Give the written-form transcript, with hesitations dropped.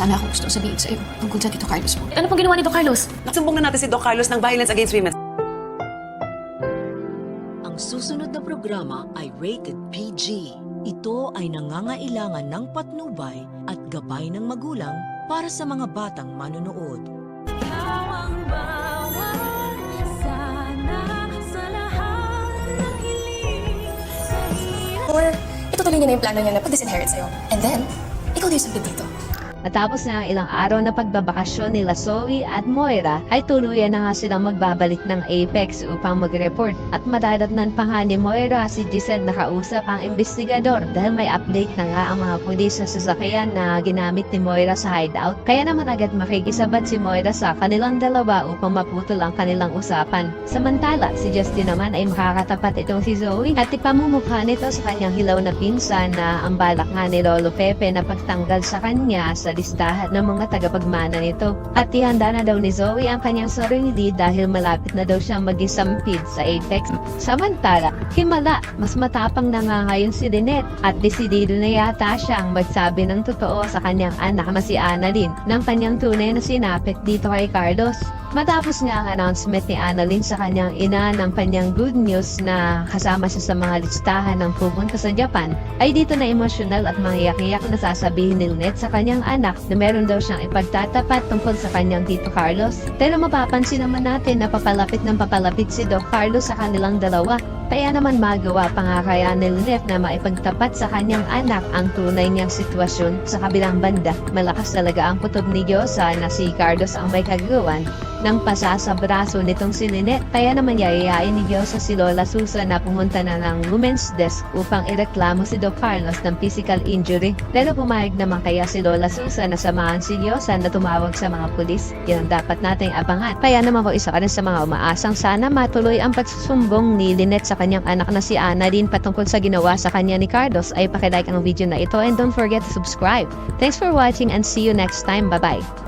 sana akong gusto sabihin sa'yo tungkol sa Tito Carlos mo. Ano pong ginawa ni Doc Carlos? Nasumbong na natin si Doc Carlos ng violence against women. Ang susunod na programa ay rated PG. Ito ay nangangailangan ng patnubay at gabay ng magulang para sa mga batang manonood. Or itutuloy niya na yung plano niya na pag-disinherit sa'yo. And then, ikaw din yung sampid dito. Matapos na ang ilang araw na pagbabakasyon nila Zoe at Moira, ay tuluyan na nga silang magbabalik ng Apex upang mag-report. At madadatnan pa nga ni Moira si Giselle na kausap ang investigador dahil may update na nga ang mga pulis sa sasakyan na ginamit ni Moira sa hideout. Kaya naman agad makikisabat si Moira sa kanilang dalawa upang maputol ang kanilang usapan. Samantala, si Justin naman ay makakatapat itong si Zoe at ipamumukha nito sa kanyang hilaw na pinsan na ang balak nga ni Lolo Pepe na pagtanggal sa kanya sa listahan ng mga tagapagmana nito. At ihanda na daw ni Zoe ang kanyang sarili dahil malapit na daw siyang mag-isampid sa Apex. Samantala, himala, mas matapang na nga ngayon si Lynette at desidido na yata siyang magsabi ng totoo sa kanyang anak na si Annalyn ng kanyang tunay na sinapit dito kay Carlos. Matapos nga ang announcement ni Annalyn sa kanyang ina ng kanyang good news na kasama siya sa mga listahan ng pupunta sa Japan, ay dito na emosyonal at mangyak-iyak na sasabihin ni Lynette sa kanyang anak na meron daw siyang ipagtatapat tungkol sa kanyang Tito Carlos. Pero mapapansin naman natin na papalapit ng papalapit si Doc Carlos sa kanilang dalawa. Kaya naman magawa pa nga kaya ni Lynette na maipagtapat sa kanyang anak ang tunay niyang sitwasyon. Sa kabilang banda, malakas talaga ang putob ni Diyosa na si Carlos ang may kagawan ng pasa sa braso nitong si Lynette. Kaya naman yayayain ni Diyosa si Lola Susan na pumunta na ng women's desk upang ireklamo si Doc Carlos ng physical injury. Pero pumayag naman kaya si Lola Susan na samahan si Diyosa na tumawag sa mga pulis. Yan ang dapat nating abangan. Kaya naman po isa ka rin sa mga umaasang sana matuloy ang pagsusumbong ni Lynette sa kanyang anak na si Annalyn patungkol sa ginawa sa kanya ni Carlos. Ay pakilike ang video na ito and don't forget to subscribe. Thanks for watching and see you next time. Bye-bye!